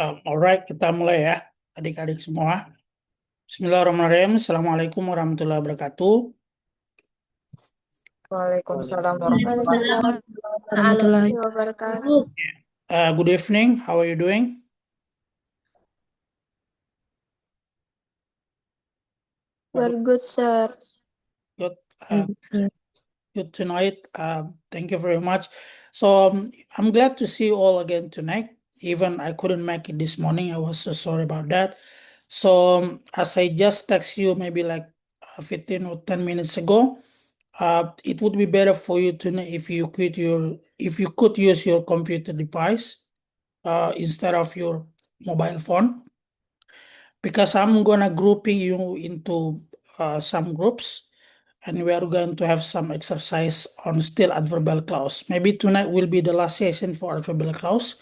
Alright, kita mulai ya, adik-adik semua. Bismillahirrahmanirrahim. Assalamualaikum warahmatullahi wabarakatuh. Waalaikumsalam warahmatullahi Warahmatullahi wabarakatuh. Good evening. How are you doing? Very good, sir. Good. wabarakatuh. Good tonight. Thank you very much. So I'm glad to see you all again tonight. Even I couldn't make it this morning. I was so sorry about that. So as I just text you maybe like 15 or 10 minutes ago, it would be better for you to know if you could use your computer device instead of your mobile phone, because I'm gonna grouping you into some groups, and we are going to have some exercise on still adverbial clause. Maybe tonight will be the last session for adverbial clause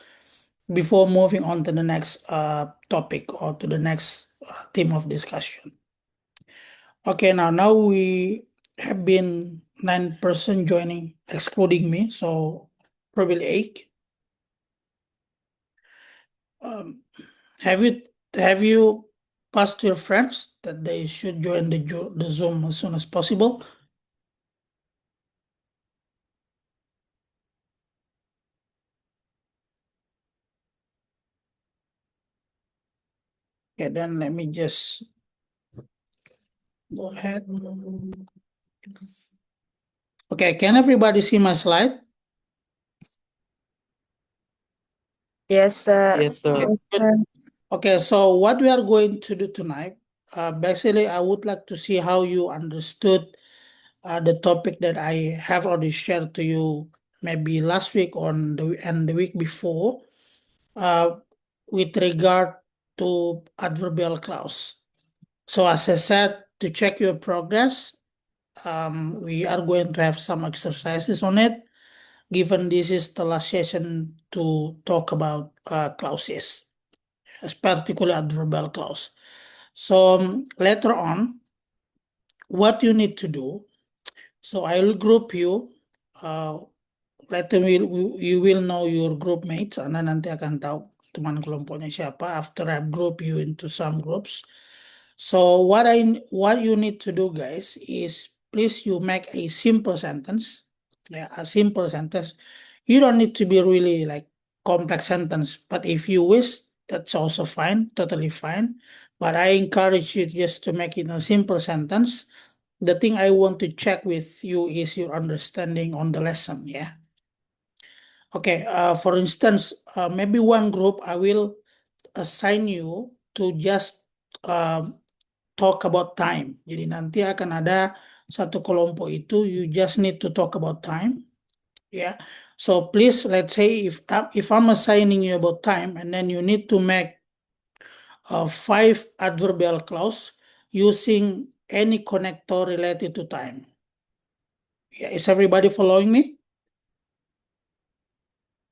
before moving on to the next topic or to the next theme of discussion. Okay, now we have been 9 person joining, excluding me, so probably 8. Have you passed to your friends that they should join the Zoom as soon as possible? Okay, then let me just go ahead. Okay, can everybody see my slide? Yes, sir. Yes, sir. Okay, so what we are going to do tonight, basically, I would like to see how you understood the topic that I have already shared to you maybe last week and the week before, with regard to adverbial clause. So as I said, to check your progress, we are going to have some exercises on it, given this is the last session to talk about clauses, particularly adverbial clause. So later on, what you need to do, so I will group you, later you will know your group mates, Anda nanti akan tahu teman kelompoknya siapa after I group you into some groups. So what you need to do, guys, is please you make a simple sentence. Yeah, a simple sentence. You don't need to be really like complex sentence, but if you wish, that's also fine, totally fine. But I encourage you just to make it a simple sentence. The thing I want to check with you is your understanding on the lesson, yeah. Okay, for instance, maybe one group I will assign you to just talk about time. Jadi nanti akan ada satu kelompok itu, you just need to talk about time. Yeah. So please, let's say if I'm assigning you about time, and then you need to make 5 adverbial clause using any connector related to time. Yeah, is everybody following me?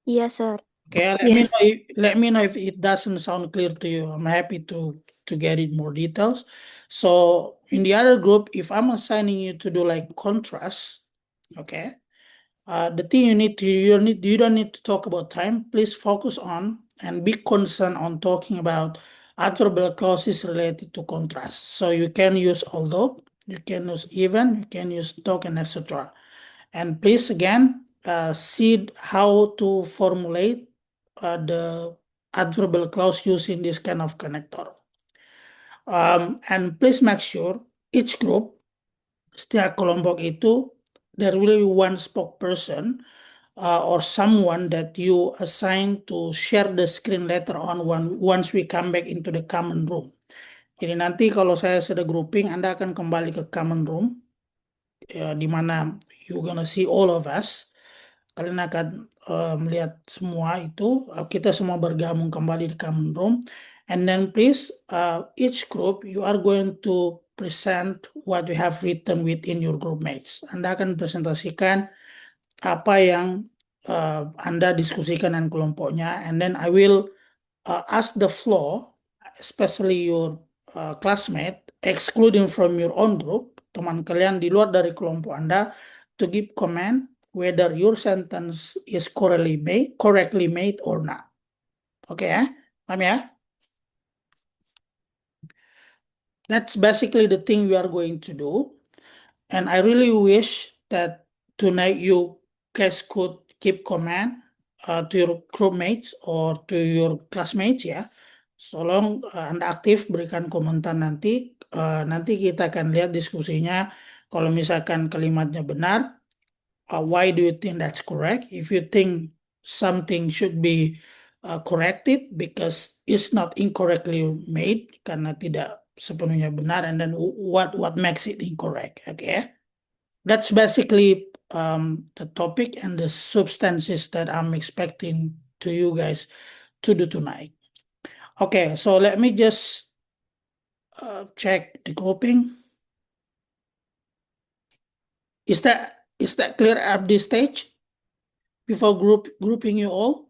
Yes, sir. Okay, Yes. let me know if it doesn't sound clear to you. I'm happy to get it more details. So in the other group, if I'm assigning you to do like contrast, okay, the thing you don't need to talk about time. Please focus on and be concerned on talking about adverbial clauses related to contrast. So you can use although, you can use even, you can use though, and etc. And please again see how to formulate the adverbial clause using this kind of connector. And please make sure each group, setiap kelompok itu, there will be one spokesperson or someone that you assign to share the screen later on once we come back into the common room. Jadi nanti kalau saya sudah grouping, Anda akan kembali ke common room, di mana you gonna see all of us. Kalian akan melihat semua itu, kita semua bergabung kembali di common room. And then please, each group you are going to present what you have written within your group mates. Anda akan presentasikan apa yang Anda diskusikan dengan kelompoknya, and then I will ask the floor, especially your classmate, excluding from your own group, teman kalian di luar dari kelompok Anda, to give comment whether your sentence is correctly made or not. Okay, Paham ya? That's basically the thing we are going to do. And I really wish that tonight you guys could keep comment to your groupmates or to your classmates ya. Tolong Anda aktif berikan komentar nanti. Nanti kita akan lihat diskusinya. Kalau misalkan kalimatnya benar, why do you think that's correct? If you think something should be corrected because it's not incorrectly made karena tidak sepenuhnya benar, and then what makes it incorrect? Okay, that's basically the topic and the substances that I'm expecting to you guys to do tonight. Okay, so let me just check the grouping. Is that clear at this stage? Before grouping you all?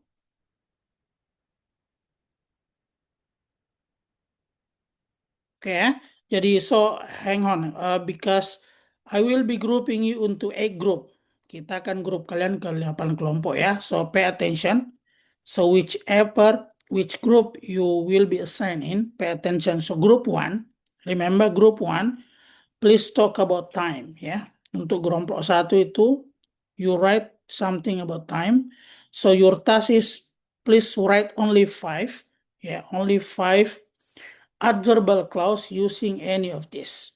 Okay, jadi so hang on, because I will be grouping you into 8 group. Kita akan grup kalian ke 8 kelompok ya. So pay attention. So which group you will be assigned in, pay attention. So group 1, remember group 1, please talk about time ya. Untuk kelompok 1 itu you write something about time. So your task is please write only 5 ya, only 5 adverbial clause using any of this.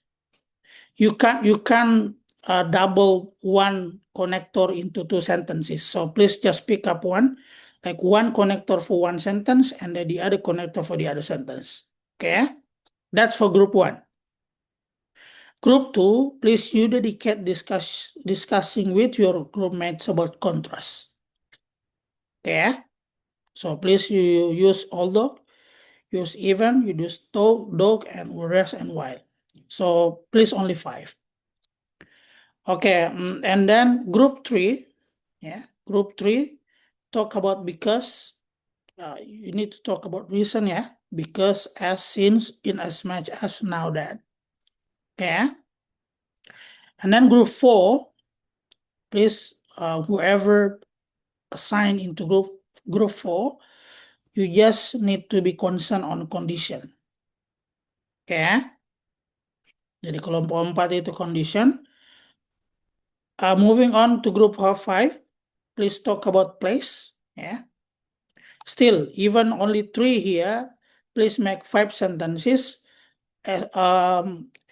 You can double one connector into 2 sentences. So please just pick up one, like one connector for one sentence and then the other connector for the other sentence. Okay, that's for group 1. Group 2, please you dedicate discussing with your group mates about contrast. Okay, so please you use although, use even, you use dog, and whereas and while. So please only 5. Okay, and then group 3, yeah, group 3, talk about because. You need to talk about reason, yeah, because, as, since, in, as much as, now that. Okay, and then group 4, please, whoever assigned into group 4, you just need to be concerned on condition. Okay, jadi kelompok 4 itu condition. Moving on to group 5, please talk about place. Yeah. Still, even only 3 here, please make 5 sentences.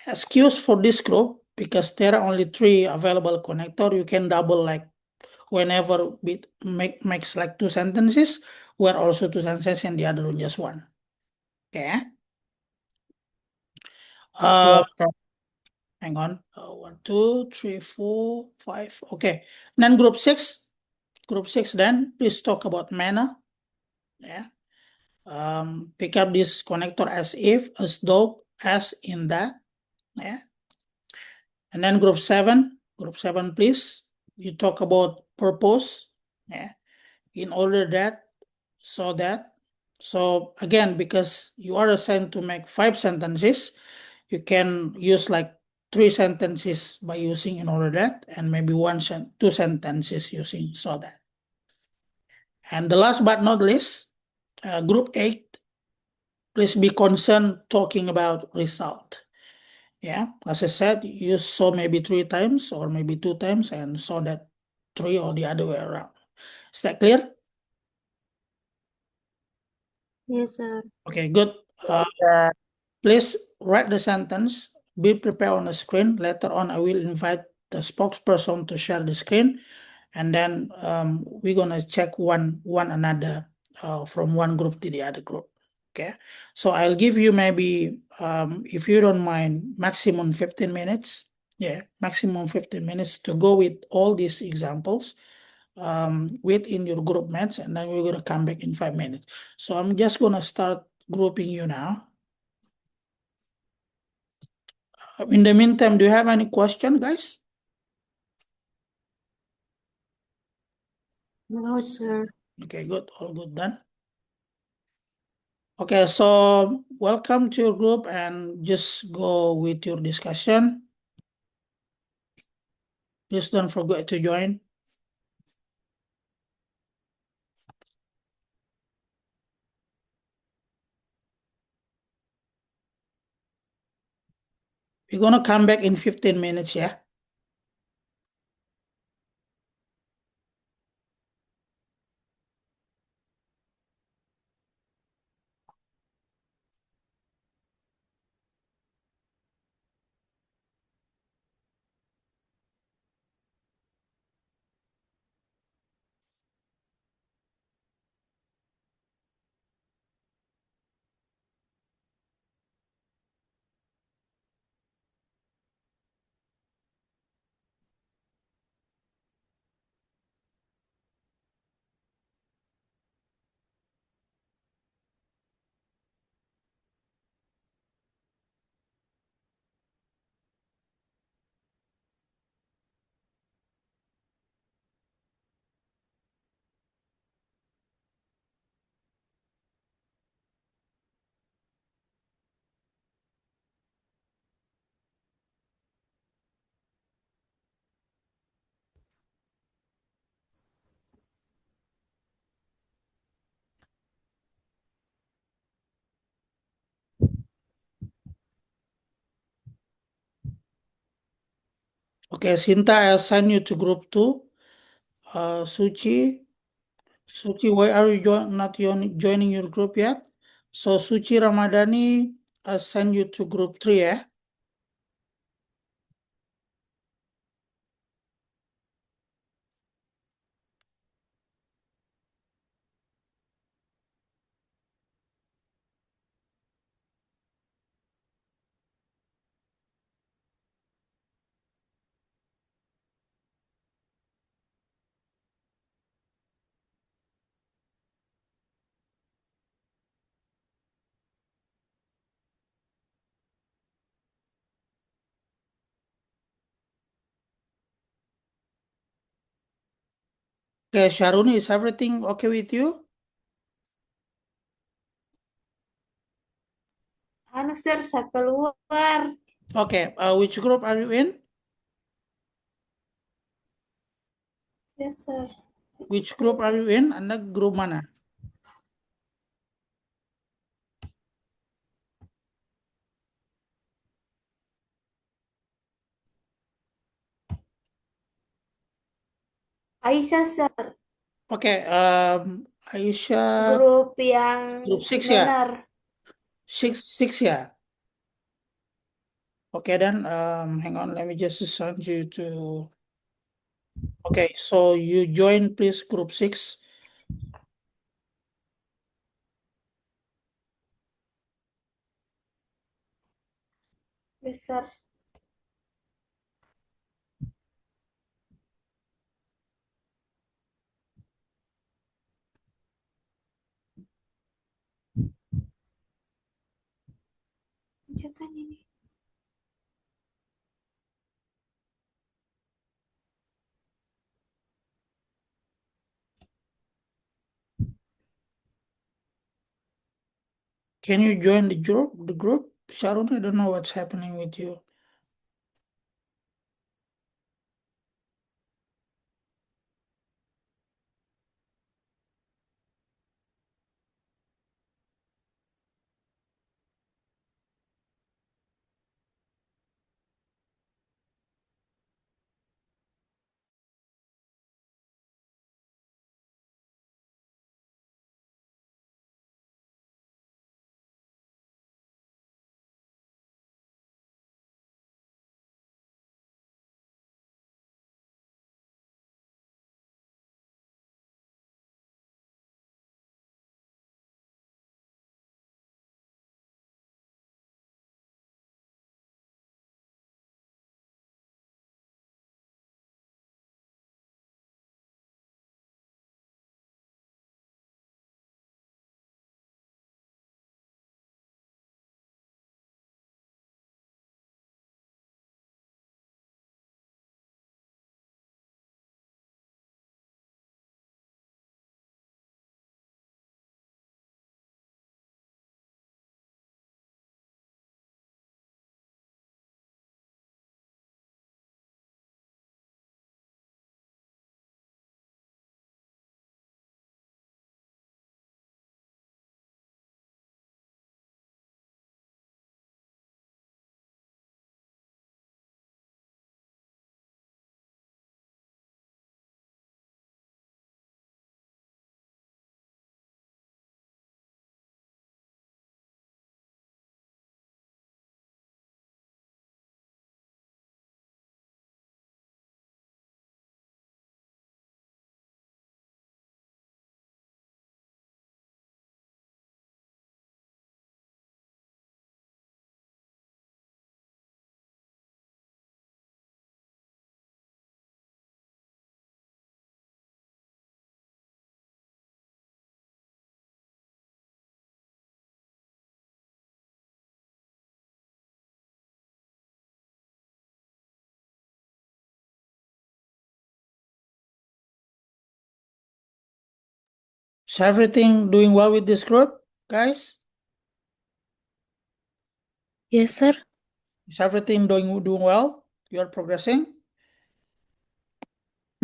Excuse for this group, because there are only 3 available connector. You can double like whenever we makes like 2 sentences, where also 2 sentences and the other one just 1. Okay. Hang on. 1, 2, 3, 4, 5. Okay. Then group 6. Group 6 then, please talk about manner. Yeah. Pick up this connector as if, as though, as, in that. Yeah. And then group 7, please, you talk about purpose. Yeah. In order that, so that. So again, because you are assigned to make 5 sentences, you can use like 3 sentences by using in order that, and maybe 2 sentences using so that. And the last but not least, group 8, please be concerned talking about result. Yeah, as I said, use so maybe 3 times or maybe 2 times, and so that 3 or the other way around. Is that clear? Yes, sir. Okay, good. Please write the sentence. Be prepared on the screen. Later on, I will invite the spokesperson to share the screen, and then we're gonna check one another from one group to the other group. Okay, so I'll give you maybe, if you don't mind, maximum 15 minutes. Yeah, maximum 15 minutes to go with all these examples within your group mates, and then we're gonna come back in 5 minutes. So I'm just gonna start grouping you now. In the meantime, do you have any question, guys? No, sir. Okay, good. All good then. Okay, so welcome to your group and just go with your discussion. Please don't forget to join. We're gonna come back in 15 minutes, yeah? Okay, Sinta, I assign you to group 2. Suci, why are you joining your group yet? So Suci Ramadhani, I send you to group 3, ya. Okay, Sharuni, is everything okay with you? Anu sir, saya keluar. Okay, which group are you in? Yes sir. Which group are you in? Anda grup mana? Aisyah sir, Okay, Aisyah, grup yang group 6 ya? benar. 6 ya? Okay, then hang on, let me just send you to. Okay, so you join please group 6. Yes sir. Jangan ini. Can you join the group? Sharon, I don't know what's happening with you. Is everything doing well with this group, guys? Yes, sir. Is everything doing well? You are progressing?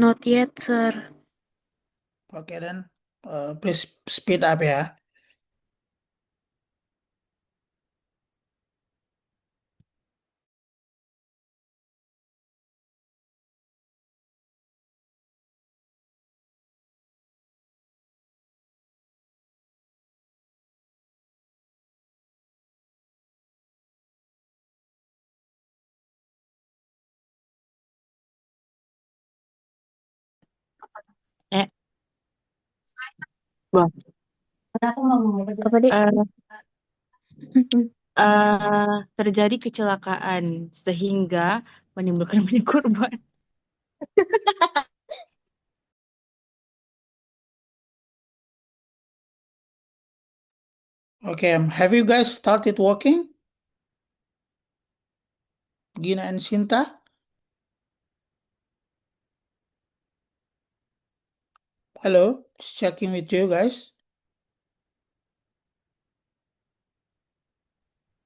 Not yet, sir. Okay then. Please speed up ya. Eh, Bang, Apa, Dik? terjadi kecelakaan sehingga menimbulkan banyak korban. Okay, have you guys started walking? Gina and Sinta? Hello, just checking with you guys.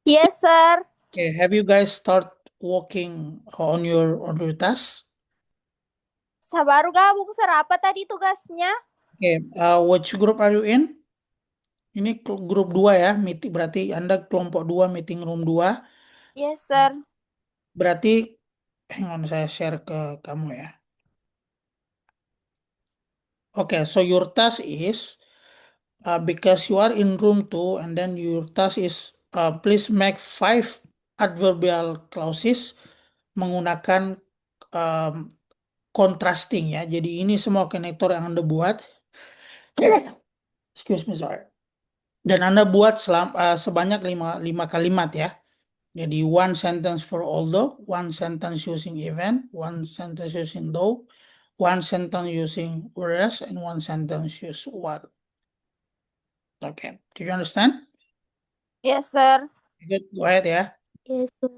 Yes, sir. Okay, have you guys start walking on your task? Saya baru gabung, sir. Apa tadi tugasnya? Okay, which group are you in? Ini grup 2 ya, meeting berarti Anda kelompok 2, meeting room 2. Yes, sir. Berarti hang on saya share ke kamu ya. Okay, so your task is because you are in room 2 and then your task is please make 5 adverbial clauses menggunakan contrasting ya. Jadi ini semua konektor yang Anda buat. Excuse me, sorry. Dan Anda buat sebanyak 5 kalimat ya. Jadi one sentence for although, one sentence using even, one sentence using though, one sentence using whereas, and one sentence use what. Okay, do you understand? Yes, sir. Good, go ahead ya. Yes, sir.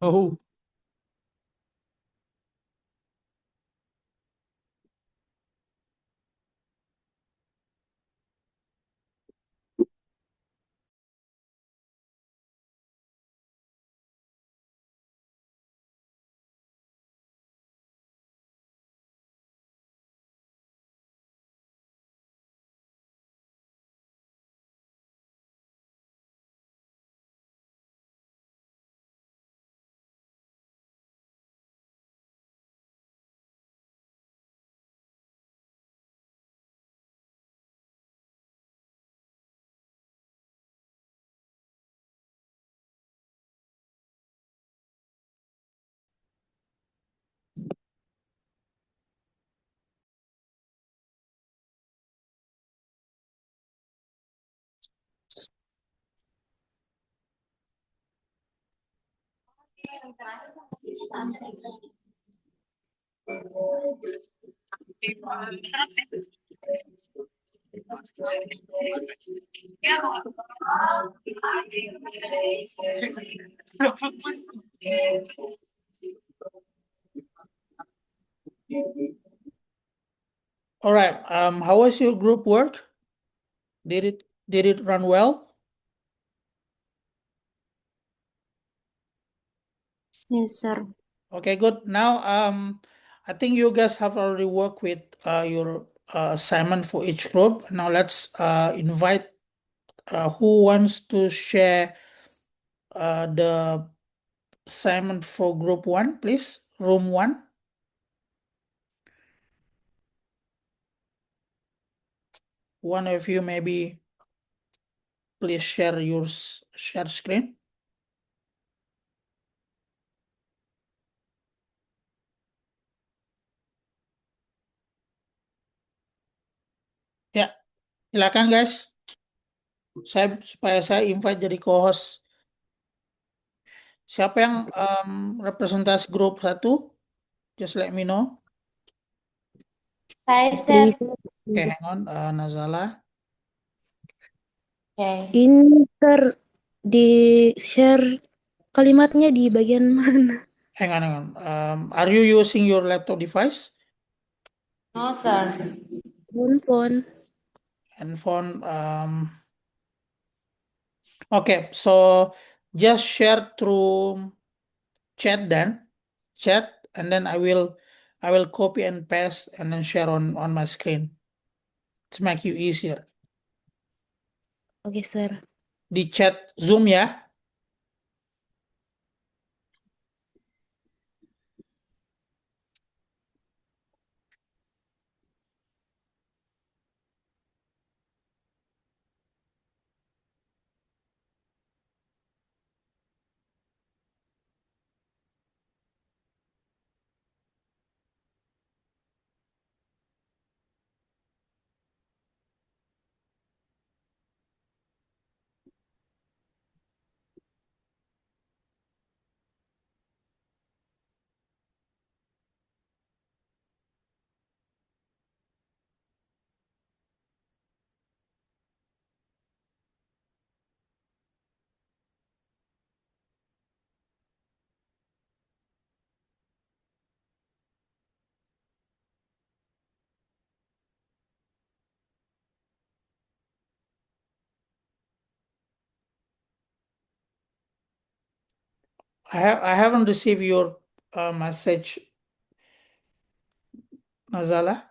Oh, all right. How was your group work? Did it run well? Yes, sir. Okay, good. Now, I think you guys have already worked with your assignment for each group. Now let's invite who wants to share the assignment for group one, please. Room one. One of you maybe please share your share screen. Ya, silakan guys. Supaya saya invite jadi co-host. Siapa yang representasi grup satu? Just let me know. Saya, Sir. Oke, hang on, Nazala. Oke. Ini di-share kalimatnya di bagian mana? Hang on. Are you using your laptop device? No, Sir. Handphone. Handphone. Okay, so just share through chat then. Chat, and then I will copy and paste and then share on my screen to make you easier. Oke, sir. Di chat Zoom ya. I haven't received your message, Nazala.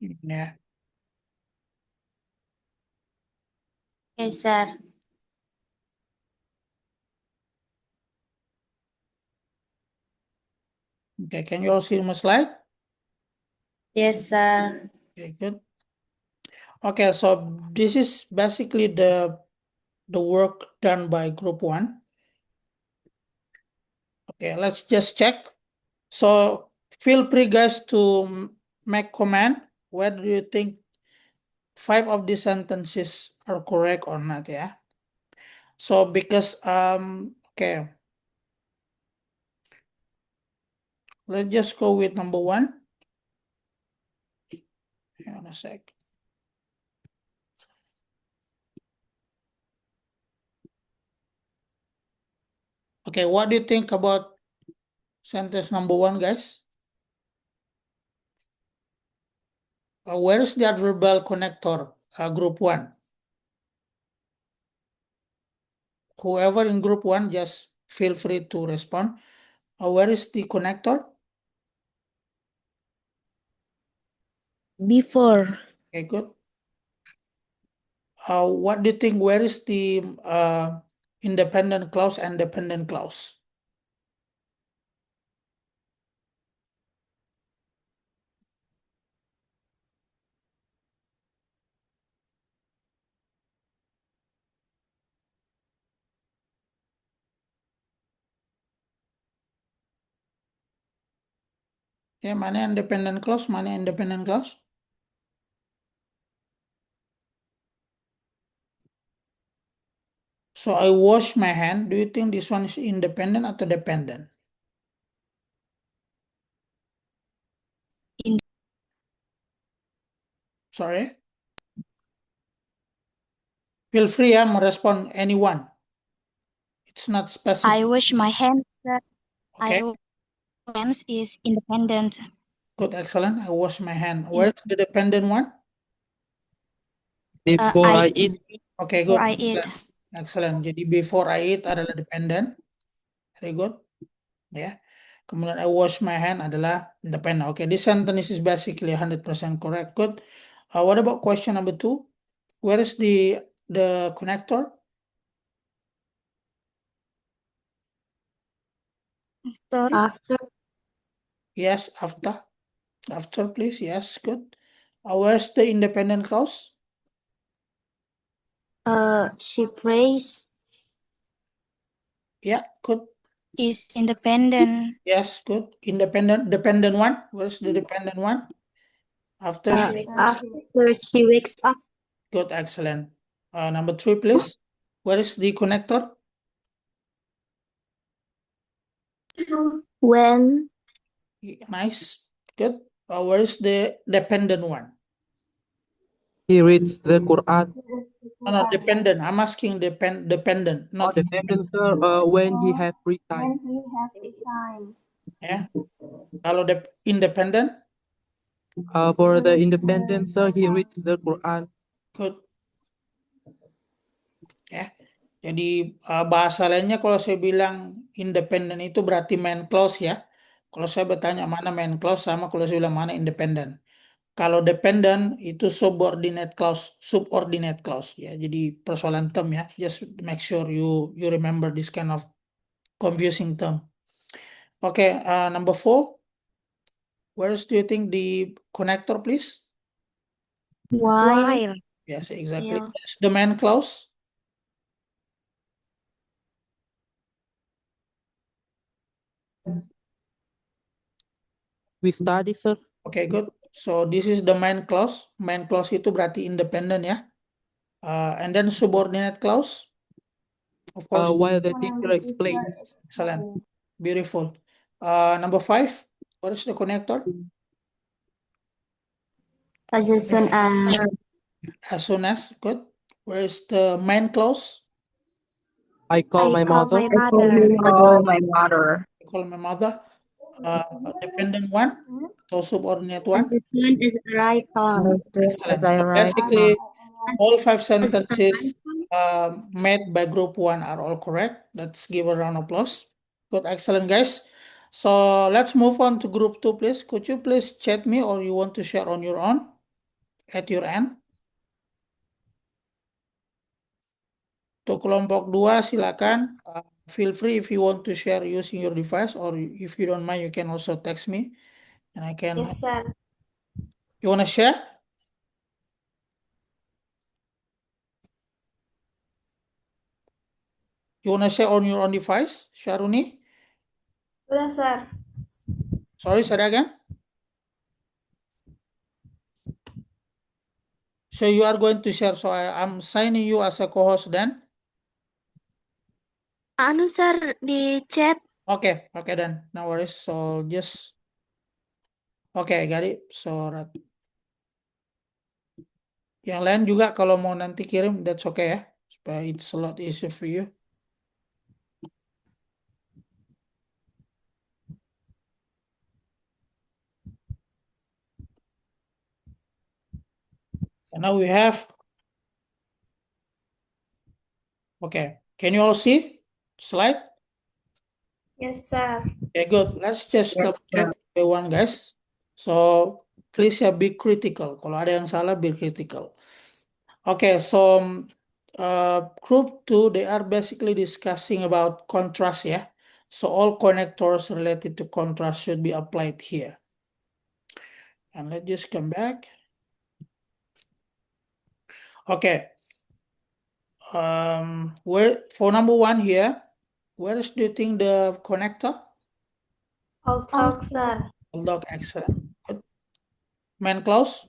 Yeah. Yes, sir. Okay, can you all see my slide? Yes, sir. Okay, good. Okay, so this is basically the work done by group 1. Okay, let's just check. So feel free guys to make comment whether you think 5 of these sentences are correct or not, yeah. So because okay, let's just go with number 1. Hang on a sec. Okay, what do you think about sentence number 1, guys? Where is the adverbial connector, group 1? Whoever in group 1, just feel free to respond. Where is the connector? Before. Okay, good. What do you think? Where is the independent clause and dependent clause? Ya, mana yang dependent clause, mana yang independent clause? So I wash my hand. Do you think this one is independent atau dependent? In- Sorry. Feel free ya merespon anyone. It's not specific. I wash my hands. Okay, Hands is independent. good, excellent. I wash my hand. Where's the dependent one? Before I eat. Okay, Before good. I eat. Excellent. Jadi before I eat adalah dependent. Very good. Ya. Kemudian I wash my hand adalah independent. Okay, this sentence is basically 100% correct. Good. What about question number 2? Where is the connector? After. Yes, after. After, please. Yes, good. Where's the independent clause? She prays. Yeah, good. Is independent. Yes, good. Dependent one. Where's the dependent one? After she After she wakes up. good, excellent. Number 3, please. Where is the connector? When. Nice, good. Where is the dependent one? He reads the Quran. No, dependent. I'm asking dependent, Oh, not dependent, sir, when he have free time. ya. Kalau independent, For the independent, sir, he reads the Quran. good. Ya. Jadi bahasa lainnya kalau saya bilang independent itu berarti main clause ya. Kalau saya bertanya mana main clause sama kalau saya bilang mana independent. Kalau dependent itu subordinate clause ya. Jadi persoalan term ya. Just make sure you remember this kind of confusing term. Okay, number 4. Where do you think the connector, please? While. Yes, exactly. Yeah. That's the main clause. We study, sir. Okay, good. So this is the main clause. Main clause itu berarti independent ya. And then subordinate clause. Of course. While the teacher explains. Excellent. Beautiful. Number 5. What is the connector? As soon as. As soon as. Good. Where is the main clause? I call my mother. my mother. My mother. I call my mother. Dependent one or subordinate one. As soon as I arrive home. Excellent. So basically, all 5 sentences made by group 1 are all correct. Let's give a round of applause. Good, excellent, guys. So let's move on to group 2, please. Could you please chat me or you want to share on your own? at your end? Untuk kelompok 2 silakan feel free if you want to share using your device, or if you don't mind you can also text me and I can. Yes, sir. You wanna share? You wanna share on your own device, Syaruni? Udah, sir. Sorry, say that again. So you are going to share. So I'm signing you as a co-host then. Anu, Sir, di chat. Okay, then no worries. So just I got it. So yang lain juga kalau mau nanti kirim, that's okay ya. Supaya it's a lot easier for you. And now we have. Okay, can you all see slide? Yes, sir. Okay, good. Let's just double check one, guys. So please be critical. Kalau ada yang salah, be critical. Okay, so group 2, they are basically discussing about contrast, yeah. So all connectors related to contrast should be applied here. And let's just come back. Okay. Where for number 1 here, where do you think the connector? All talk, sir. All dog, excellent. Good. Main clause?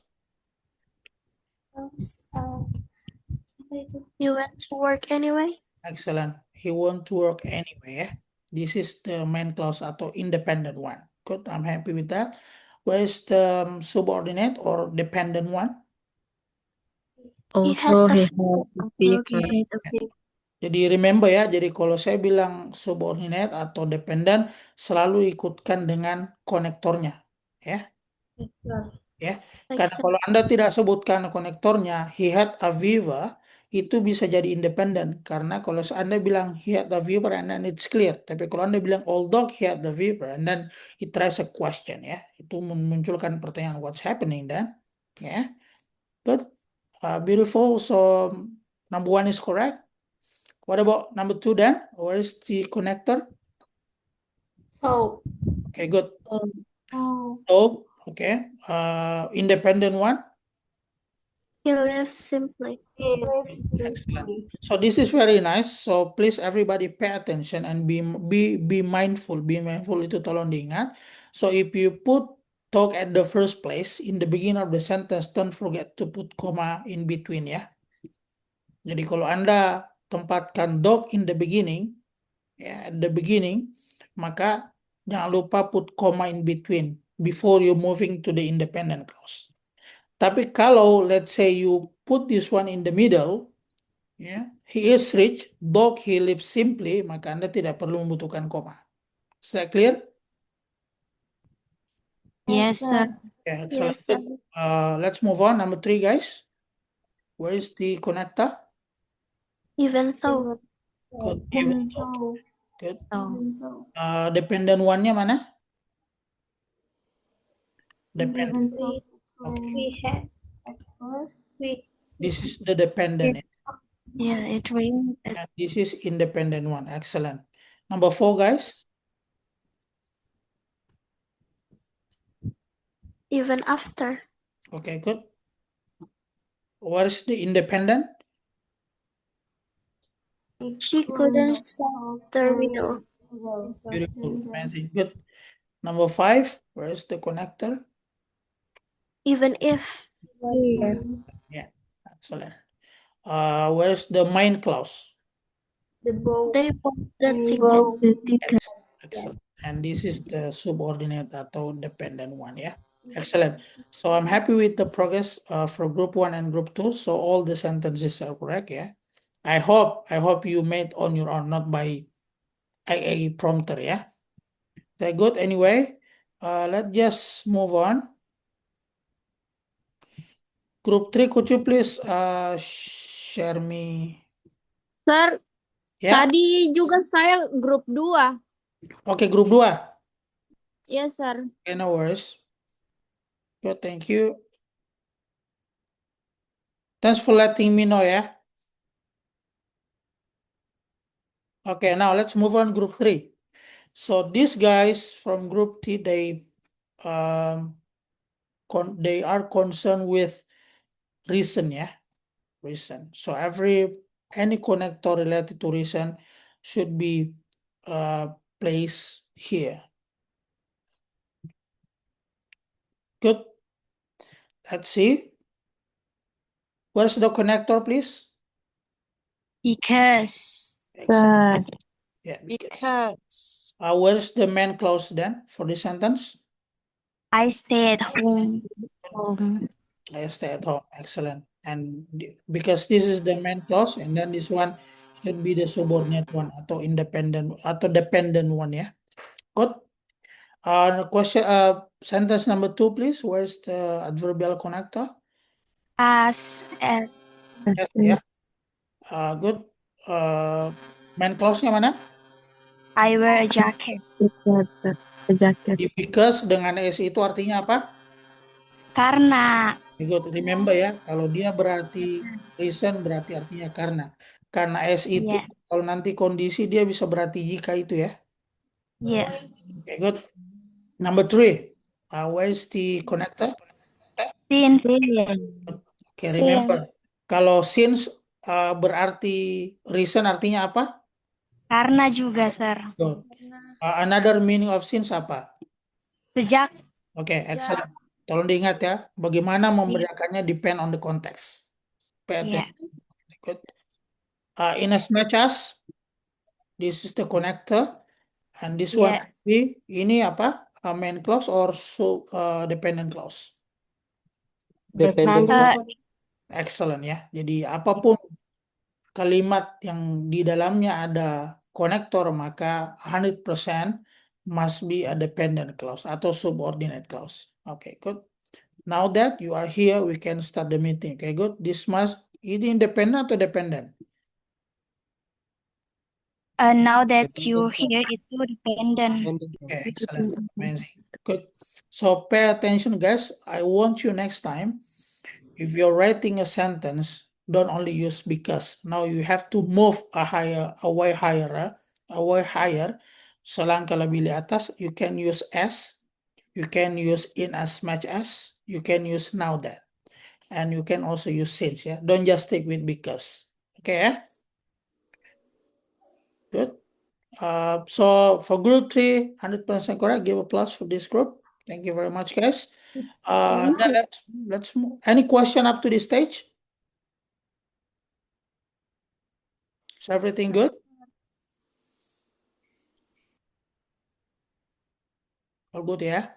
You went to work anyway? Excellent. He want to work anyway. This is the main clause atau independent one. Good, I'm happy with that. Where is the subordinate or dependent one? Also, he had Also, he had a fever. Jadi remember ya, jadi kalau saya bilang subordinate atau dependent, selalu ikutkan dengan konektornya. Ya. Ya, karena kalau Anda tidak sebutkan konektornya, he had a fever, itu bisa jadi independen. Karena kalau Anda bilang he had a fever and then it's clear. Tapi kalau Anda bilang although he had the fever and then it raises a question, ya, itu memunculkan pertanyaan what's happening then. Ya, good, beautiful. So number 1 is correct. What about number 2 then? Where is the connector? So. Okay, good. Oh. So, okay, independent one. He lives simply. Excellent. So this is very nice. So please everybody pay attention and be mindful. Be mindful itu tolong diingat. So if you put talk at the first place in the beginning of the sentence, don't forget to put comma in between ya. Jadi kalau Anda tempatkan dog in the beginning, ya, at the beginning, maka jangan lupa put comma in between before you moving to the independent clause. Tapi kalau let's say you put this one in the middle, ya, he is rich, dog he lives simply, maka Anda tidak perlu membutuhkan koma. Is that clear? Yes, sir. Okay, excellent. Let's move on. Number 3, guys. Where is the connector? Even though. Good. Even though. Good. Oh. Dependent one-nya mana? Dependent. Okay. This is the dependent. Yeah, it rained. And this is independent one. Excellent. Number 4, guys. Even after. Okay, good. What is the independent? She couldn't solve the riddle. Beautiful. Amazing. Good. Number 5. Where is the connector? Even if. Yeah. Excellent. Where's the main clause? They bought the tickets. Excellent. And this is the subordinate atau dependent one, yeah. Excellent. So I'm happy with the progress for group 1 and group 2. So all the sentences are correct, yeah. I hope you made on your own, not by a prompter, yeah. Very good. Anyway, let's just move on. Group 3, could you please share me? Sir, Ya. tadi juga saya grup 2. Oke, grup 2. Yes, sir. Okay, no worries. Good, thank you. Thanks for letting me know, yeah. Okay, now let's move on group 3. So these guys from group T, they are concerned with reason, yeah. Reason. So any connector related to reason should be placed here. Good. Let's see. Where's the connector, please? Because. Excellent. Yeah, because. Where's the main clause then for this sentence? I stay at home. I stay at home. Excellent. And because this is the main clause, and then this one should be the subordinate one atau independent atau dependent one, yeah. Good. Sentence number 2, please. Where's the adverbial connector? As. At. Yes, yeah. Good. Main clause-nya mana? I wear a jacket. A jacket. Di because dengan S itu artinya apa? Karena. Good. Remember ya, kalau dia berarti reason berarti artinya karena. Karena S itu Yeah. kalau nanti kondisi dia bisa berarti jika itu ya. Yeah. Okay, good. Number 3. Where's the connector? Since. Okay, remember. Kalau since berarti reason artinya apa? Karena juga, sir. Good. Another meaning of since apa? Sejak. Oke, excellent. Tolong diingat ya, bagaimana memberikannya depend on the context. Pay Yeah. attention. Good. In as much as this is the connector, and this one Yeah. ini apa? Main clause or dependent clause? Dependent. Excellent ya. Jadi apapun kalimat yang di dalamnya ada konektor, maka 100% must be a dependent clause atau subordinate clause. Okay, good. Now that you are here, we can start the meeting. Okay, good. This must ini independent atau dependent? Now that you here itu dependent. Okay, excellent. Amazing. Good. So pay attention, guys. I want you next time, if you're writing a sentence, don't only use because. Now you have to move way higher. Selangkah lebih di atas, you can use as, you can use in as much as, you can use now that, and you can also use since. Yeah, don't just stick with because. Okay, yeah? Good. So for group 3, 100% correct. Give applause for this group. Thank you very much, guys. Now let's move. Any question up to this stage? Is everything good? All good, yeah.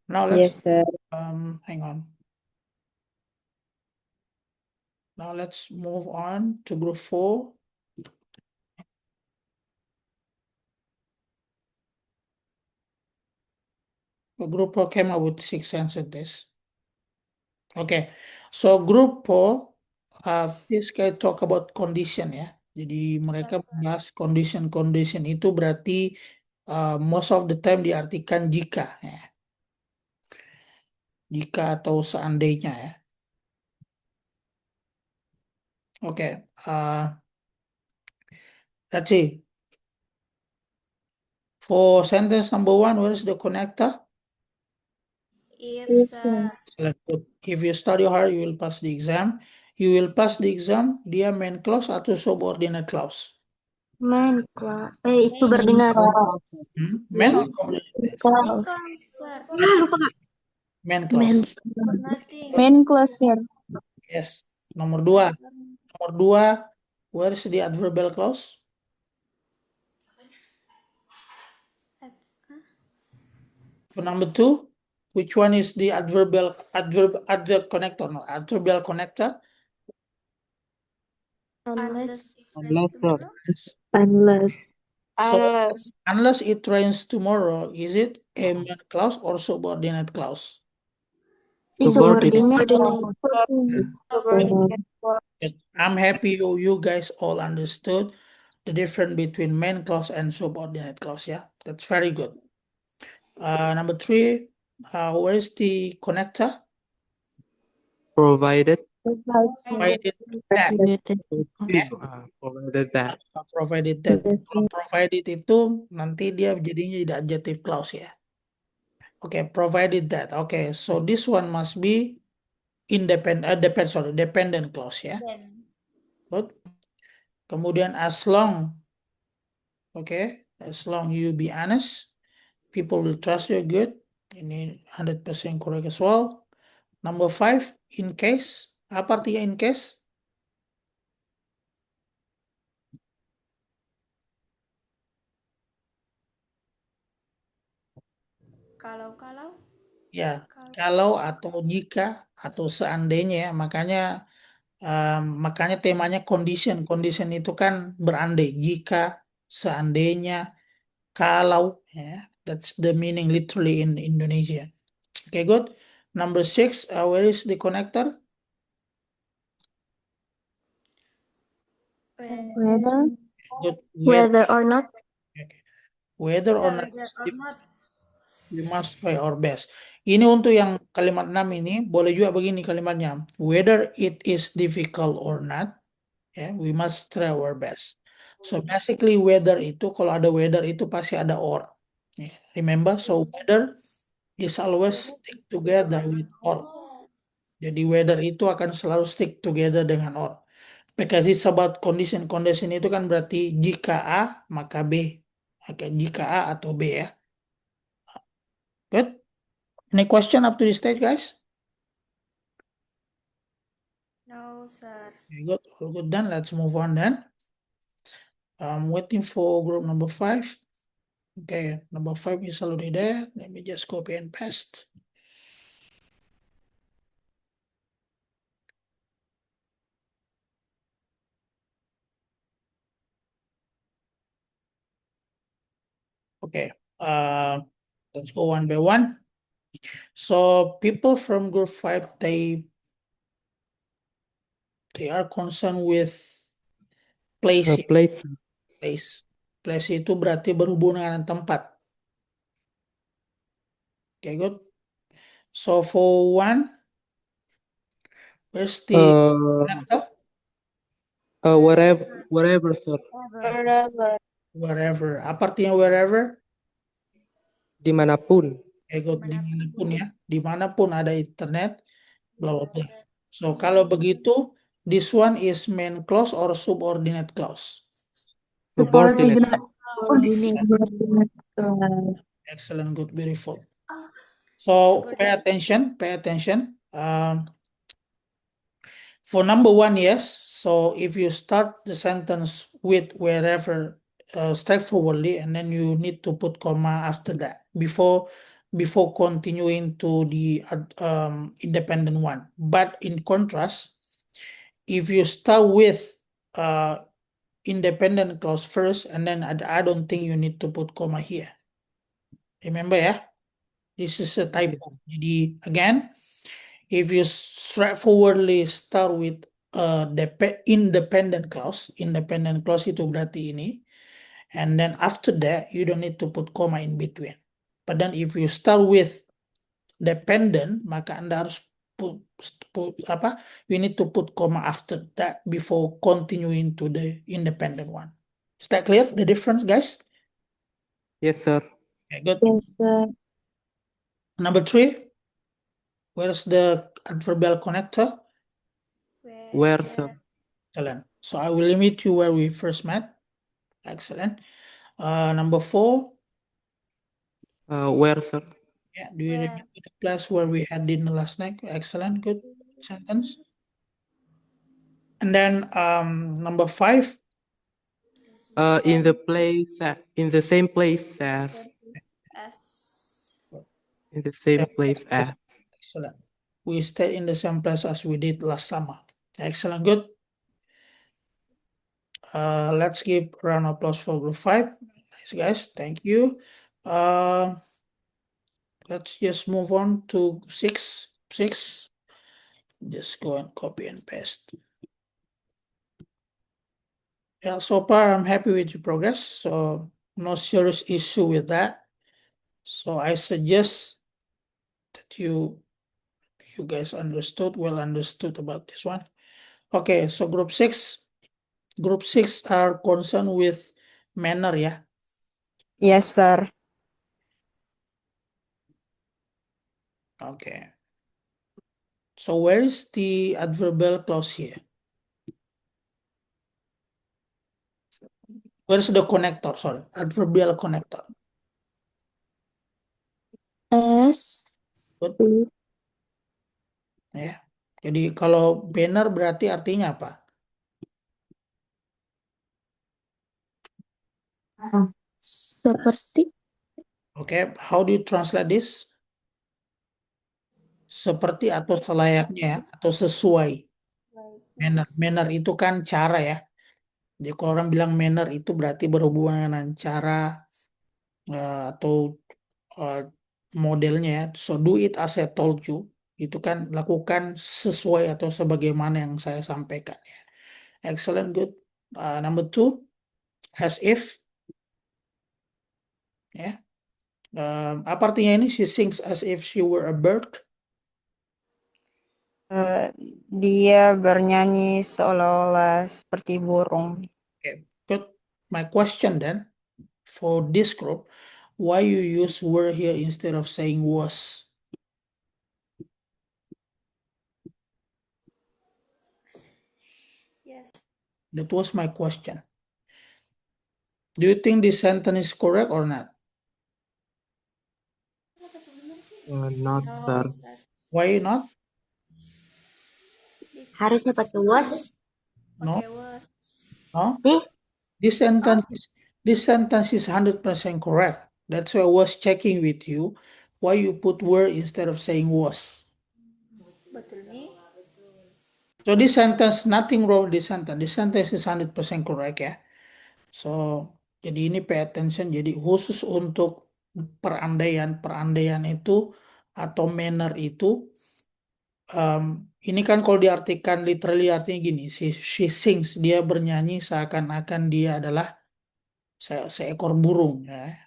Now let's sir. hang on. Now let's move on to group 4. The group 4 came up with 6 sentences. Okay, so group 4, this guy talk about condition ya. Jadi mereka membahas condition itu berarti most of the time diartikan jika ya. Jika atau seandainya ya. Okay, let's see. For sentence number 1, where is the connector? If, sir. If you study hard, you will pass the exam. You will pass the exam, dia main clause atau subordinate clause? Main clause. Subordinate. Main or subordinate? Main clause. Main clause, sir. Yes. Nomor 2. Nomor 2, where is the adverbial clause? For number 2, which one is the adverb connector? No, adverbial connector. Unless. Unless it rains tomorrow, is it a main clause or subordinate clause? Subordinate. I'm happy you guys all understood the difference between main clause and subordinate clause. Yeah, that's very good. Number 3, where is the connector? Provided. Provided that. Provided that. Provided that. Kalau provided itu nanti dia jadinya tidak adjective clause ya. Oke, provided that. Oke, so this one must be dependent clause ya. Then. Good. Kemudian as long, as long you be honest, people will trust you. Good. Ini 100% correct as well. Number 5, in case. Apa artinya in case? Kalau Ya, kalau atau jika atau seandainya ya. Makanya temanya condition. Condition itu kan berandai. Jika, seandainya, kalau. Ya, that's the meaning literally in Indonesia. Okay, good. Number 6, where is the connector? Good. Whether or not. Okay. Whether or not, whether or not. we must try our best. Ini untuk yang kalimat 6 ini, boleh juga begini kalimatnya. Whether it is difficult or not, we must try our best. So basically whether itu, kalau ada whether itu pasti ada or. Remember, so whether is always stick together with or. Jadi whether itu akan selalu stick together dengan or. Because it's about condition. Condition itu kan berarti jika A, maka B. Oke, jika A atau B ya. Good. Any question up to this stage, guys? No, sir. Okay, good. All good done. Let's move on then. I'm waiting for group number 5. Okay, number 5 is already there. Let me just copy and paste. Okay, let's go one by one. So people from group 5, they are concerned with place. Place. Place itu berarti berhubungan dengan tempat. Okay, good. So for 1, where's the connector? Wherever, sir. Wherever. Apa artinya wherever? Dimanapun. Okay, good. Dimanapun ya. Dimanapun ada internet, bla bla bla. So kalau begitu, this one is main clause or subordinate clause? Subordinate. Excellent, good, beautiful. So pay attention. For number 1, yes. So if you start the sentence with wherever straightforwardly, and then you need to put comma after that before continuing to the independent one. But in contrast, if you start with independent clause first, and then I don't think you need to put comma here. Remember, yeah? This is a typo. Jadi, again, if you straightforwardly start with independent clause itu berarti ini, and then after that, you don't need to put comma in between. But then if you start with dependent, maka Anda harus you need to put comma after that before continuing to the independent one. Is that clear, the difference, guys? Yes, sir. Okay, good. Yes, sir. Number 3, where's the adverbial connector? Where, sir? Excellent. So I will limit you where we first met. Excellent. Number 4. Where, sir? Yeah, do you remember the class where we had dinner last night? Excellent, good sentence. And then number 5. In the same place as. In the same place as. Excellent. We stayed in the same place as we did last summer. Excellent, good. Let's give a round of applause for group 5. Nice, guys. Thank you. Let's just move on to 6. Just go and copy and paste. Yeah, so far I'm happy with your progress. So no serious issue with that. So I suggest that you you guys understood, well understood about this one. Okay, so group 6 are concerned with manner, ya. Yes, sir. Okay. So where is the adverbial clause here? Where's the connector? Sorry, adverbial connector. S. Good. Ya. Jadi kalau banner berarti artinya apa? Seperti. Oke, how do you translate this? Seperti atau selayaknya ya, atau sesuai. Manner itu kan cara ya. Jadi kalau orang bilang manner itu berarti berhubungan dengan cara atau modelnya ya. So do it as I told you. Itu kan lakukan sesuai atau sebagaimana yang saya sampaikan ya. Excellent, good. Number 2, as if. Ya. Apa artinya ini? She sings as if she were a bird. Dia bernyanyi seolah-olah seperti burung. Okay, good. My question then, for this group, why you use were here instead of saying was? Yes. That was my question. Do you think this sentence is correct or not? Not, No, sir. Why not? Harusnya pakai was. No, pakai was. no. Nih. This sentence is 100% correct. That's why I was checking with you why you put were instead of saying was. Betul nih. So this sentence, nothing wrong with this sentence. This sentence is 100% correct ya. So, jadi ini pay attention. Jadi khusus untuk perandaian itu atau manner itu, ini kan kalau diartikan literally artinya gini, she sings, dia bernyanyi seakan-akan dia adalah seekor burung ya.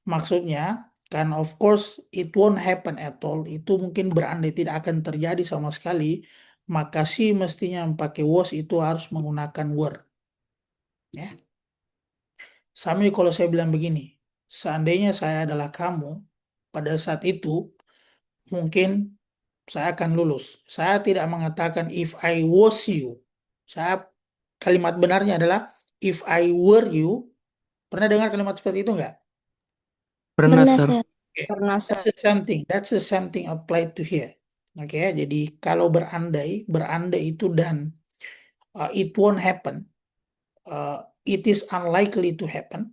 Maksudnya kan of course it won't happen at all. Itu mungkin berandai tidak akan terjadi sama sekali. Maka si mestinya pakai was itu harus menggunakan were. Ya. Sama kalau saya bilang begini, seandainya saya adalah kamu, pada saat itu mungkin saya akan lulus. Saya tidak mengatakan if I was you. Kalimat benarnya adalah if I were you. Pernah dengar kalimat seperti itu enggak? Pernah, Pernah, sir. sir. Pernah, sir. That's the same thing applied to here. Oke, jadi kalau berandai itu dan it won't happen, it is unlikely to happen,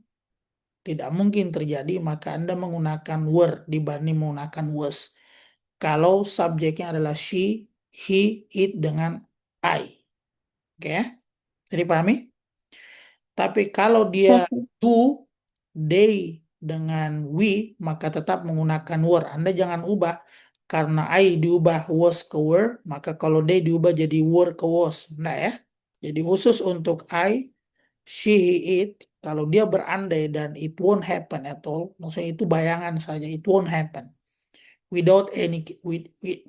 tidak mungkin terjadi, maka Anda menggunakan were dibanding menggunakan was. Kalau subjeknya adalah she, he, it dengan I. Oke, jadi pahami? Tapi kalau dia do, they dengan we, maka tetap menggunakan were. Anda jangan ubah. Karena I diubah was ke were, maka kalau they diubah jadi were ke was. Nah ya. Jadi khusus untuk I, she, he, it, kalau dia berandai dan it won't happen at all, maksudnya itu bayangan saja, it won't happen.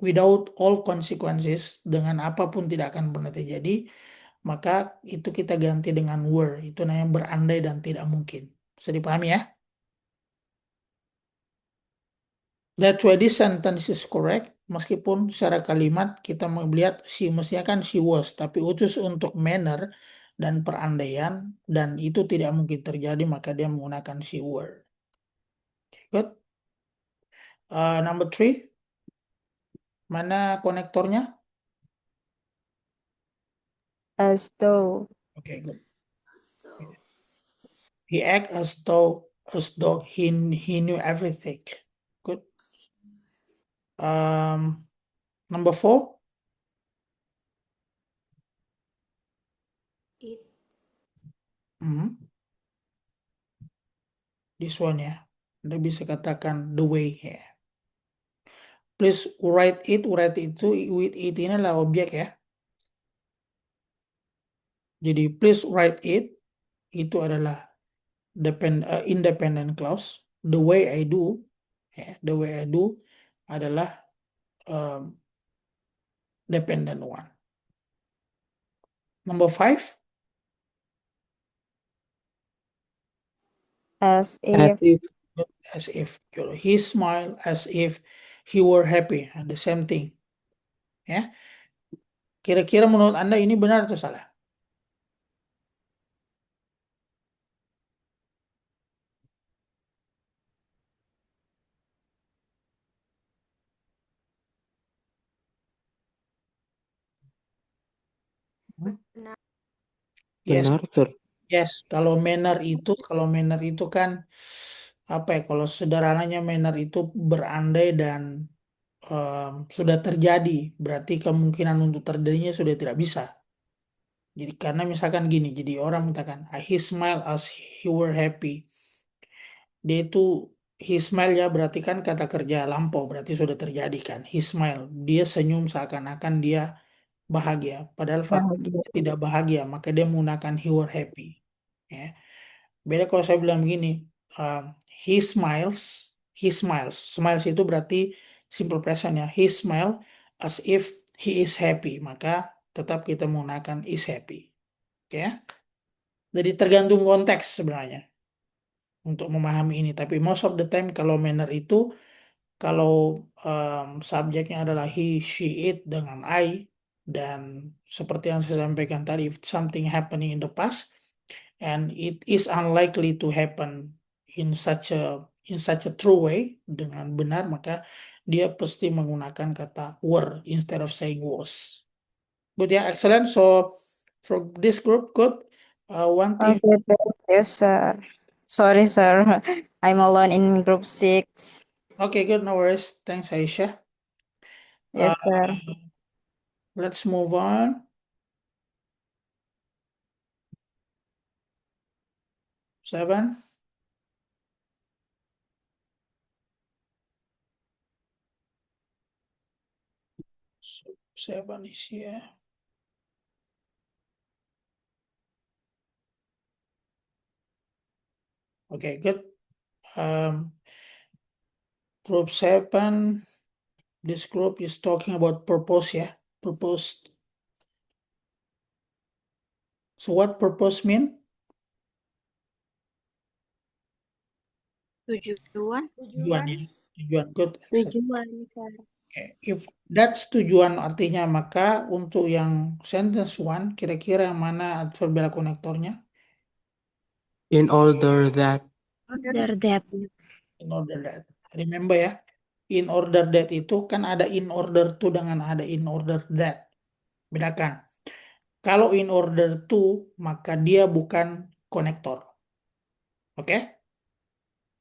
Without all consequences, dengan apapun tidak akan pernah terjadi, maka itu kita ganti dengan were. Itu namanya berandai dan tidak mungkin. Bisa dipahami ya? That's why this sentence is correct. Meskipun secara kalimat kita melihat she mestinya kan she was, tapi khusus untuk manner dan perandaian dan itu tidak mungkin terjadi, maka dia menggunakan she were. Okay, good. Number 3. Mana konektornya? As though. Okay, good. He act as though he knew everything. Good. Number 4. It. This one ya. Anda bisa katakan the way ya. Please write it. Write itu with it ini adalah objek ya. Jadi please write it itu adalah independent clause. The way I do, ya, the way I do adalah um, dependent one. Number 5, As As if. if. as if. He smiled as if he were happy. The same thing. Ya. Kira-kira menurut Anda ini benar atau salah? Yes, Benar, sir. yes. Kalau manner itu kan apa ya? Kalau sederhananya manner itu berandai dan sudah terjadi, berarti kemungkinan untuk terjadinya sudah tidak bisa. Jadi karena misalkan gini, jadi orang misalkan he smile as he were happy. Dia itu he smile ya berarti kan kata kerja lampau berarti sudah terjadi kan. He smile, dia senyum seakan-akan dia bahagia. Padahal faktanya Bahagia. dia tidak bahagia, maka dia menggunakan he were happy. Ya. Beda kalau saya bilang begini, he smiles, smiles itu berarti simple present ya. He smile as if he is happy, maka tetap kita menggunakan is happy. Oke ya. Jadi tergantung konteks sebenarnya untuk memahami ini. Tapi most of the time kalau manner itu kalau subjeknya adalah he, she, it dengan I dan seperti yang saya sampaikan tadi, if something happening in the past and it is unlikely to happen in such a true way dengan benar maka dia pasti menggunakan kata were instead of saying was. Good ya, excellent. So for this group, good. One thing. Okay, thank you, sir. Sorry, sir. I'm alone in group 6. Okay, good. No worries. Thanks, Aisha. Yes, sir. Let's move on. Seven. So 7 is here. Okay, good. Group 7. This group is talking about purpose, yeah. Purpose. So what purpose mean? Tujuan. Tujuan ya. Tujuan, good. Excellent. Tujuan, sir. Okay. If that's tujuan artinya maka untuk yang sentence 1 kira-kira yang mana adverbial konektornya? In order that. Order that. In order that. Remember ya, in order that itu kan ada in order to dengan ada in order that. Bedakan. Kalau in order to, maka dia bukan konektor. Oke?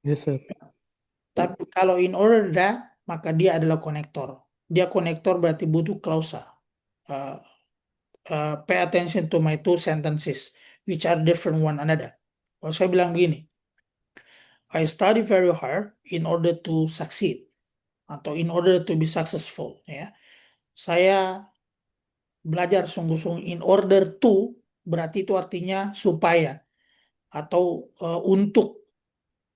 Yes, sir. Tapi kalau in order that, maka dia adalah konektor. Dia konektor berarti butuh klausa. Pay attention to my two sentences, which are different one another. Kalau saya bilang begini, I study very hard in order to succeed. Atau in order to be successful. Ya. Saya belajar sungguh-sungguh in order to, berarti itu artinya supaya. Atau untuk.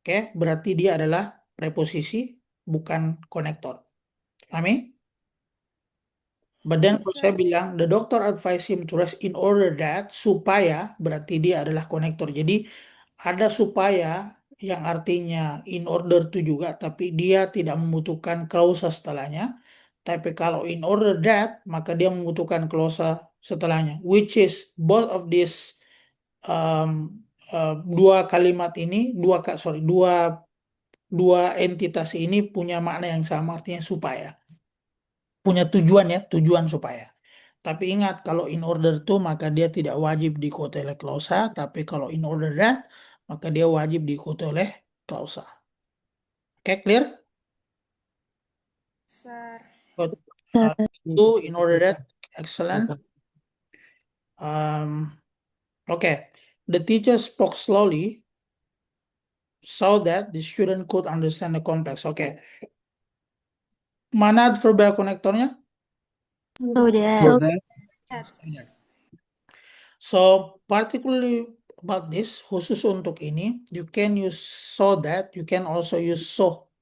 Oke, berarti dia adalah preposisi, bukan konektor. Pahami? But then kalau saya bilang, the doctor advised him to rest in order that, supaya, berarti dia adalah konektor. Jadi, ada supaya yang artinya in order to juga, tapi dia tidak membutuhkan klausa setelahnya. Tapi kalau in order that, maka dia membutuhkan klausa setelahnya. Which is, both of these dua kalimat ini, dua entitas ini punya makna yang sama, artinya supaya. Punya tujuan ya, tujuan supaya. Tapi ingat, kalau in order to, maka dia tidak wajib diikuti oleh klausa. Tapi kalau in order that, maka dia wajib diikuti oleh klausa. Oke, clear? Sir. Good. Itu in order that, excellent. Okay, the teacher spoke slowly so that the student could understand the complex. Okay. Mana adverbial konektornya? So that. So that. So, particularly about this, khusus untuk ini, you can use so that, you can also use so.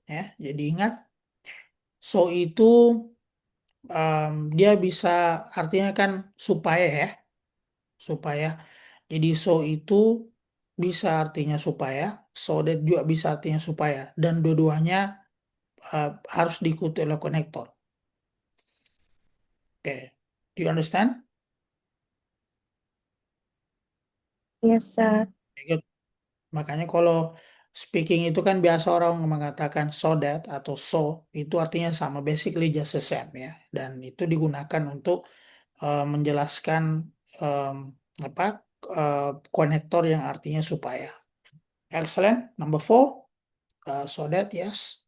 Ya, jadi ingat, So itu dia bisa artinya kan supaya ya, supaya. Jadi so itu bisa artinya supaya, so that juga bisa artinya supaya, dan dua-duanya harus diikuti oleh konektor. Oke, do you understand? Yes, sir. Good. Makanya kalau speaking itu kan biasa orang mengatakan so that atau so, itu artinya sama, basically just the same ya. Dan itu digunakan untuk menjelaskan apa konektor yang artinya supaya. Excellent. Number 4, so that yes.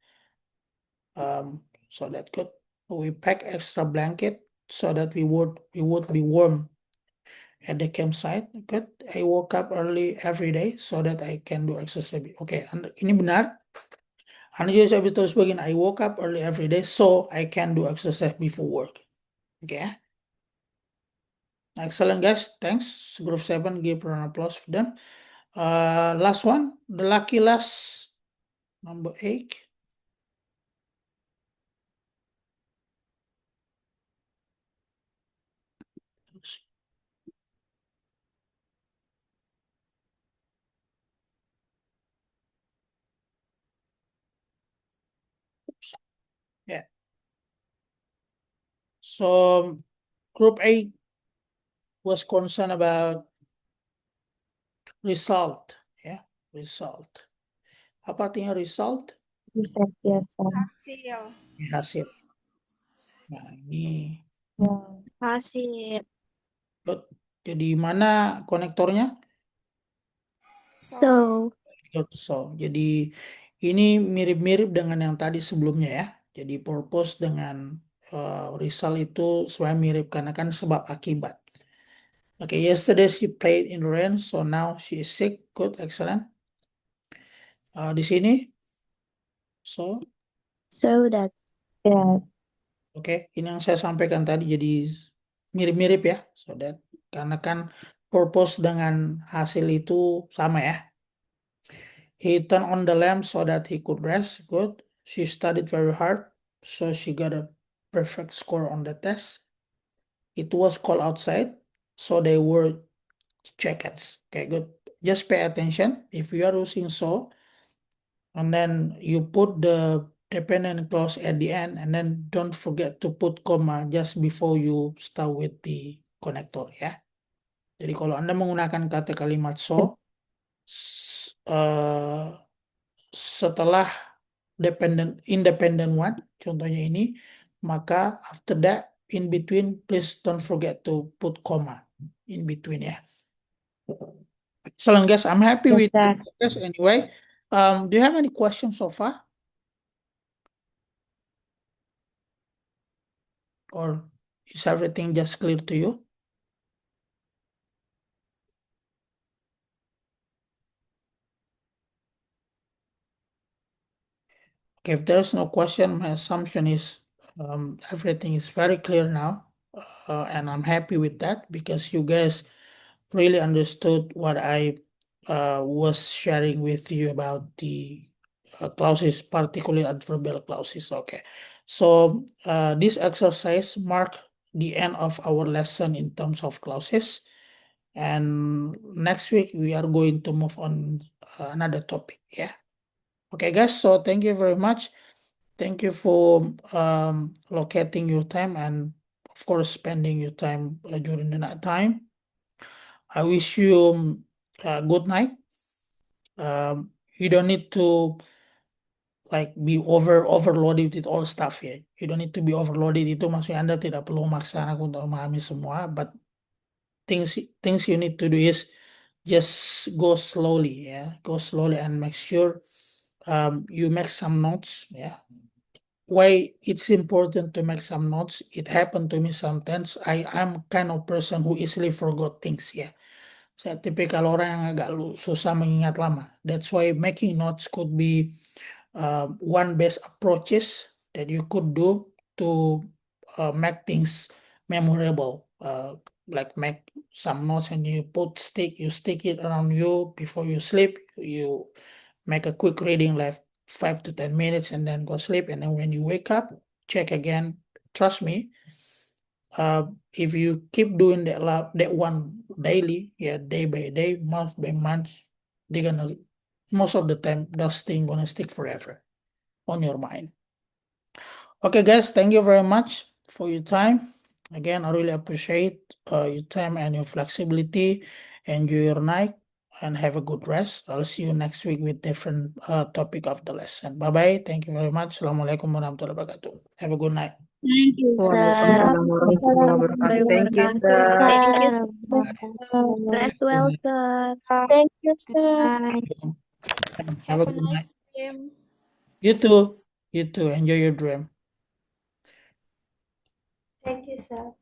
So that good. We pack extra blanket so that we would be warm at the campsite. Good. I woke up early every day so that I can do exercise. Oke, ini benar. Anda juga bisa terus begini. I woke up early every day so I can do exercise before work. Oke. Excellent, guys. Thanks. Group 7, give a round of applause for them. Last one, the lucky last, number 8. Yeah. So group 8 was concerned about result. Ya, result. Apa artinya result? Result, yes, sir. Hasil. Hasil. Nah, ini Ya. Hasil. good. Jadi mana konektornya? So, Good. So, jadi ini mirip-mirip dengan yang tadi sebelumnya ya. Jadi purpose dengan result itu sebenarnya mirip karena kan sebab akibat. Okay, yesterday she played in the rain, so now she is sick. Good, excellent. Di sini, so, that, yeah, oke, ini yang saya sampaikan tadi jadi mirip-mirip ya, so that karena kan purpose dengan hasil itu sama ya. He turned on the lamp so that he could rest. Good. She studied very hard, so she got a perfect score on the test. It was cold outside, so they wore jackets. Okay, good. Just pay attention. If you are using so, and then you put the dependent clause at the end, and then don't forget to put comma just before you start with the connector ya. Jadi kalau Anda menggunakan kata kalimat so setelah independent one, contohnya ini, maka after that in between please don't forget to put comma in between ya. Excellent, guys. I'm happy yes, with sir. the progress anyway. Do you have any questions so far? Or is everything just clear to you? Okay, if there's no question, my assumption is everything is very clear now. And I'm happy with that because you guys really understood what I was sharing with you about the clauses, particularly adverbial clauses. Okay, so this exercise marked the end of our lesson in terms of clauses. And next week we are going to move on another topic. Yeah. Okay, guys. So thank you very much. Thank you for locating your time and of course spending your time during the night time. I wish you a good night. You don't need to like be overloaded with all stuff ya. You don't need to be overloaded, itu maksudnya Anda tidak perlu memaksa anak untuk memahami semua, but things you need to do is just go slowly ya. Go slowly and make sure you make some notes ya. Why it's important to make some notes? It happened to me sometimes. I'm kind of person who easily forgot things ya. Saya tipikal orang yang agak susah mengingat lama. That's why making notes could be one best approaches that you could do to make things memorable. Like make some notes and you stick it around you before you sleep. You make a quick reading like 5 to 10 minutes and then go sleep. And then when you wake up, check again. Trust me, if you keep doing that one daily, yeah, day by day, month by month, they're gonna, most of the time, those things gonna stick forever on your mind. Okay, guys, thank you very much for your time. Again, I really appreciate your time and your flexibility. Enjoy your night and have a good rest. I'll see you next week with different topic of the lesson. Bye-bye. Thank you very much. Assalamualaikum warahmatullahi wabarakatuh. Have a good night. Thank you, sir. Waalaikumsalam warahmatullahi wabarakatuh. Thank you, Thank you, sir. sir. Rest well, sir. Thank you, sir. Have a Have a good night. nice dream. You too. You too. Enjoy your dream. Thank you, sir.